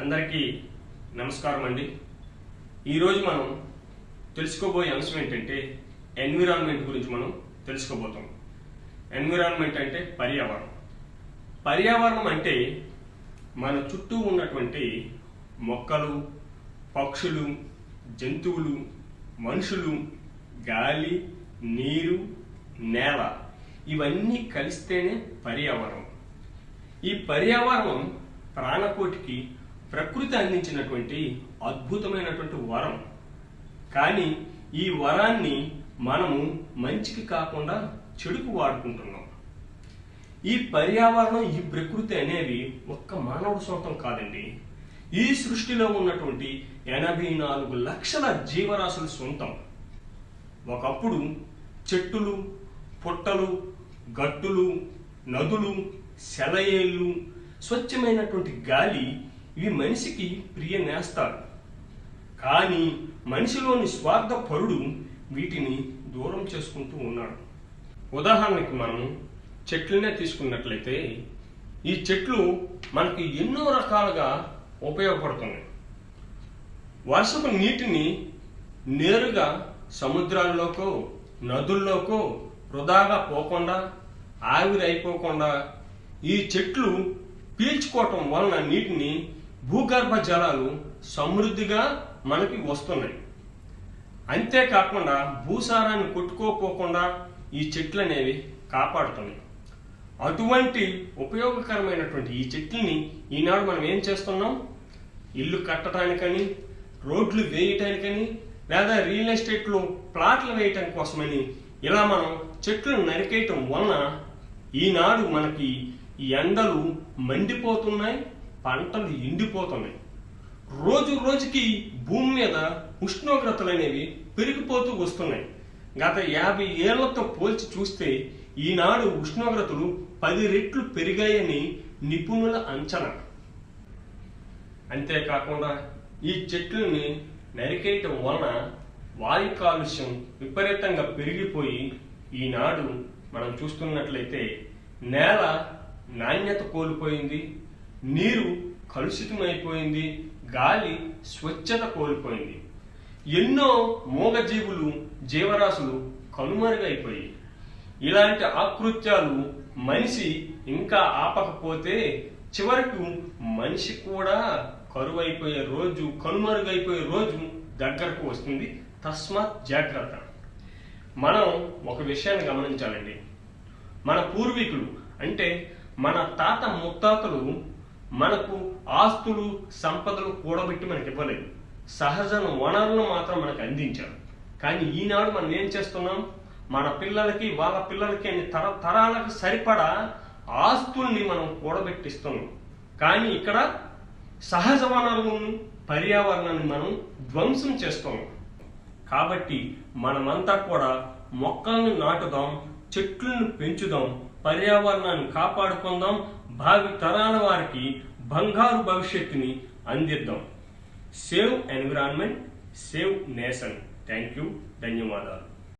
అందరికీ నమస్కారం అండి. ఈరోజు మనం తెలుసుకోబోయే అంశం ఏంటంటే ఎన్విరాన్మెంట్ గురించి మనం తెలుసుకోబోతాం. ఎన్విరాన్మెంట్ అంటే పర్యావరణం. పర్యావరణం అంటే మన చుట్టూ ఉన్నటువంటి మొక్కలు, పక్షులు, జంతువులు, మనుషులు, గాలి, నీరు, నేల ఇవన్నీ కలిస్తేనే పర్యావరణం. ఈ పర్యావరణం ప్రాణకోటికి ప్రకృతి అందించినటువంటి అద్భుతమైనటువంటి వరం. కానీ ఈ వరాన్ని మనము మంచికి కాకుండా చెడుకు వాడుకుంటున్నాం. ఈ పర్యావరణం, ఈ ప్రకృతి అనేవి ఒక్క మానవుడి సొంతం కాదండి. ఈ సృష్టిలో ఉన్నటువంటి 84 లక్షల జీవరాశుల సొంతం. ఒకప్పుడు చెట్టులు, పుట్టలు, గట్టులు, నదులు, సెలయేళ్ళు, స్వచ్ఛమైనటువంటి గాలి ఇవి మనిషికి ప్రియ నేస్తాడు. కానీ మనిషిలోని స్వార్థపరుడు వీటిని దూరం చేసుకుంటూ ఉన్నాడు. ఉదాహరణకి మనం చెట్లనే తీసుకున్నట్లయితే ఈ చెట్లు మనకి ఎన్నో రకాలుగా ఉపయోగపడుతున్నాయి. వర్షపు నీటిని నేరుగా సముద్రాల్లోకో నదుల్లోకో వృధాగా పోకుండా, ఆవిరి అయిపోకుండా ఈ చెట్లు పీల్చుకోవటం వలన నీటిని భూగర్భ జలాలు సమృద్ధిగా మనకి వస్తున్నాయి. అంతేకాకుండా భూసారాన్ని కొట్టుకోపోకుండా ఈ చెట్లు అనేవి కాపాడుతున్నాయి. అటువంటి ఉపయోగకరమైనటువంటి ఈ చెట్లని ఈనాడు మనం ఏం చేస్తున్నాం? ఇల్లు కట్టడానికని, రోడ్లు వేయటానికని, లేదా రియల్ ఎస్టేట్లో ప్లాట్లు వేయటం కోసమని ఇలా మనం చెట్లను నరికేయటం వలన ఈనాడు మనకి ఈ ఎండలు మండిపోతున్నాయి, పంటలు ఎండిపోతున్నాయి. రోజు రోజుకి భూమి మీద ఉష్ణోగ్రతలు అనేవి పెరిగిపోతూ వస్తున్నాయి. గత 50 ఏళ్లతో పోల్చి చూస్తే ఈనాడు ఉష్ణోగ్రతలు 10 రెట్లు పెరిగాయని నిపుణుల అంచనా. అంతేకాకుండా ఈ చెట్లని నరికేయటం వలన వాయు కాలుష్యం విపరీతంగా పెరిగిపోయి ఈనాడు మనం చూస్తున్నట్లయితే నేల నాణ్యత కోల్పోయింది, నీరు కలుషితమైపోయింది, గాలి స్వచ్ఛత కోల్పోయింది. ఎన్నో మూగజీవులు, జీవరాశులు కనుమరుగైపోయి. ఇలాంటి ఆకృత్యాలు మనిషి ఇంకా ఆపకపోతే చివరకు మనిషి కూడా కరువైపోయే రోజు, కనుమరుగైపోయే రోజు దగ్గరకు వస్తుంది. తస్మాత్ జాగ్రత్త. మనం ఒక విషయాన్ని గమనించాలండి. మన పూర్వీకులు అంటే మన తాత ముత్తాతలు మనకు ఆస్తులు, సంపదలు కూడబెట్టి మనకి ఇవ్వలేదు. సహజ వనరులను మాత్రం మనకు అందించారు. కానీ ఈనాడు మనం ఏం చేస్తున్నాం? మన పిల్లలకి, వాళ్ళ పిల్లలకి అని తరతరాలకు సరిపడా ఆస్తుల్ని మనం కూడబెట్టిస్తున్నాం. కానీ ఇక్కడ సహజ వనరులను, పర్యావరణాన్ని మనం ధ్వంసం చేస్తున్నాం. కాబట్టి మనమంతా కూడా మొక్కలను నాటుదాం, చెట్లను పెంచుదాం, పర్యావరణాన్ని కాపాడుకుందాం, భావి తరాల వారికి బంగారు భవిష్యత్తుని అందిద్దాం. Save environment, save nation. Thank you. ధన్యవాదాలు.